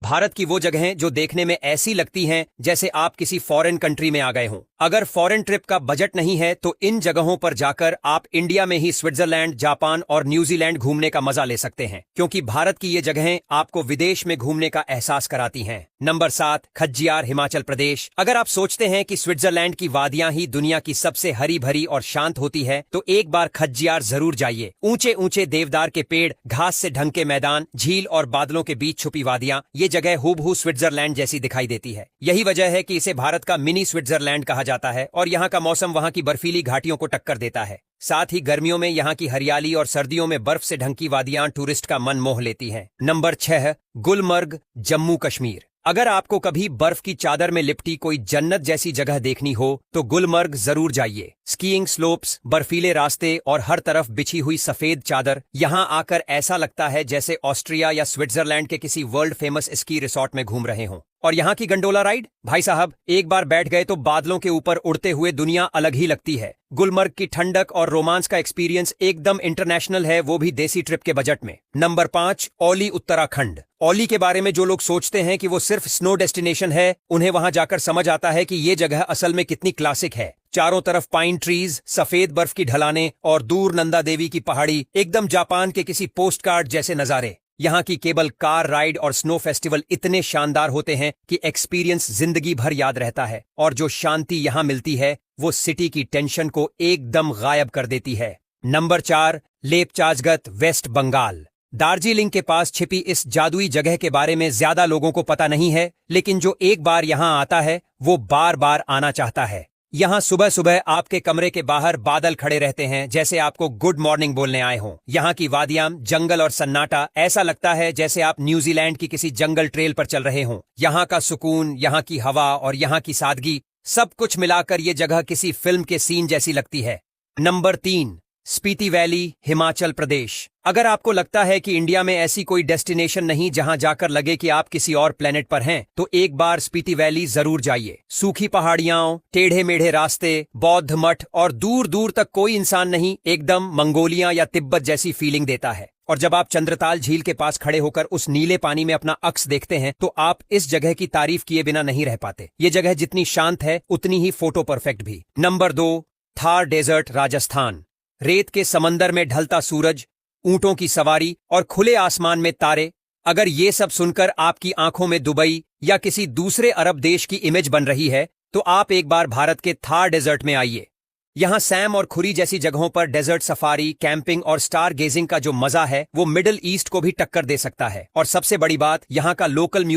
भारत की वो जगहें जो देखने में ऐसी लगती हैं जैसे आप किसी फॉरेन कंट्री में आ गए हों। अगर फॉरेन ट्रिप का बजट नहीं है तो इन जगहों पर जाकर आप इंडिया में ही स्विट्जरलैंड, जापान और न्यूजीलैंड घूमने का मजा ले सकते हैं, क्योंकि भारत की ये जगहें आपको विदेश में घूमने का एहसास कराती हैं। नंबर 7, खज्जियार, हिमाचल प्रदेश। अगर आप सोचते हैं कि स्विट्जरलैंड की वादियां ही दुनिया की सबसे हरी भरी और शांत होती है तो एक बार खज्जियार जरूर जाइए। ऊंचे ऊंचे देवदार के पेड़, घास से ढंके मैदान, झील और बादलों के बीच छुपी वादियां, ये जगह हूबहू स्विट्जरलैंड जैसी दिखाई देती है। यही वजह है कि इसे भारत का मिनी स्विट्जरलैंड कहा जाता है और यहाँ का मौसम वहाँ की बर्फीली घाटियों को टक्कर देता है। साथ ही गर्मियों में यहाँ की हरियाली और सर्दियों में बर्फ से ढंकी वादियां टूरिस्ट का मन मोह लेती हैं। नंबर 6, गुलमर्ग, जम्मू कश्मीर। अगर आपको कभी बर्फ की चादर में लिपटी कोई जन्नत जैसी जगह देखनी हो तो गुलमर्ग जरूर जाइए। स्कीइंग स्लोप्स, बर्फीले रास्ते और हर तरफ बिछी हुई सफेद चादर, यहाँ आकर ऐसा लगता है जैसे ऑस्ट्रिया या स्विट्जरलैंड के किसी वर्ल्ड फेमस स्की रिसॉर्ट में घूम रहे हों। और यहाँ की गंडोला राइड, भाई साहब, एक बार बैठ गए तो बादलों के ऊपर उड़ते हुए दुनिया अलग ही लगती है। गुलमर्ग की ठंडक और रोमांस का एक्सपीरियंस एकदम इंटरनेशनल है, वो भी देसी ट्रिप के बजट में। नंबर 5, औली, उत्तराखंड। औली के बारे में जो लोग सोचते हैं कि वो सिर्फ स्नो डेस्टिनेशन है, उन्हें वहां जाकर समझ आता है कि ये जगह असल में कितनी क्लासिक है। चारों तरफ पाइन ट्रीज, सफेद बर्फ की ढलानें और दूर नंदा देवी की पहाड़ी, एकदम जापान के किसी पोस्ट कार्ड जैसे नजारे। यहाँ की केबल कार राइड और स्नो फेस्टिवल इतने शानदार होते हैं कि एक्सपीरियंस जिंदगी भर याद रहता है। और जो शांति यहाँ मिलती है वो सिटी की टेंशन को एकदम गायब कर देती है। नंबर 4, लेपचाजगत, वेस्ट बंगाल। दार्जिलिंग के पास छिपी इस जादुई जगह के बारे में ज्यादा लोगों को पता नहीं है, लेकिन जो एक बार यहाँ आता है वो बार बार आना चाहता है। यहाँ सुबह सुबह आपके कमरे के बाहर बादल खड़े रहते हैं जैसे आपको गुड मॉर्निंग बोलने आए हों। यहाँ की वादियां, जंगल और सन्नाटा, ऐसा लगता है जैसे आप न्यूजीलैंड की किसी जंगल ट्रेल पर चल रहे हों। यहाँ का सुकून, यहाँ की हवा और यहाँ की सादगी, सब कुछ मिलाकर ये जगह किसी फिल्म के सीन जैसी लगती है। Number 3, Spiti valley, Himachal Pradesh. अगर आपको लगता है कि इंडिया में ऐसी कोई डेस्टिनेशन नहीं जहां जाकर लगे कि आप किसी और प्लेनेट पर हैं, तो एक बार स्पीति वैली जरूर जाइए। सूखी पहाड़ियां, टेढ़े मेढ़े रास्ते, बौद्ध मठ और दूर दूर तक कोई इंसान नहीं, एकदम मंगोलिया या तिब्बत जैसी फीलिंग देता है। और जब आप चंद्रताल झील के पास खड़े होकर उस नीले पानी में अपना अक्स देखते हैं तो आप इस जगह की तारीफ किए बिना नहीं रह पाते। ये जगह जितनी शांत है उतनी ही फोटो परफेक्ट भी। Number 2, Thar desert, Rajasthan. रेत के समंदर में ढलता सूरज, ऊंटों की सवारी और खुले आसमान में तारे, अगर ये सब सुनकर आपकी आंखों में दुबई या किसी दूसरे अरब देश की इमेज बन रही है तो आप एक बार भारत के थार डेजर्ट में आइए। यहाँ सैम और खुरी जैसी जगहों पर डेजर्ट सफारी, कैंपिंग और स्टार गेजिंग का जो मजा है वो मिडिल ईस्ट को भी टक्कर दे सकता है। और सबसे बड़ी बात, यहाँ का लोकल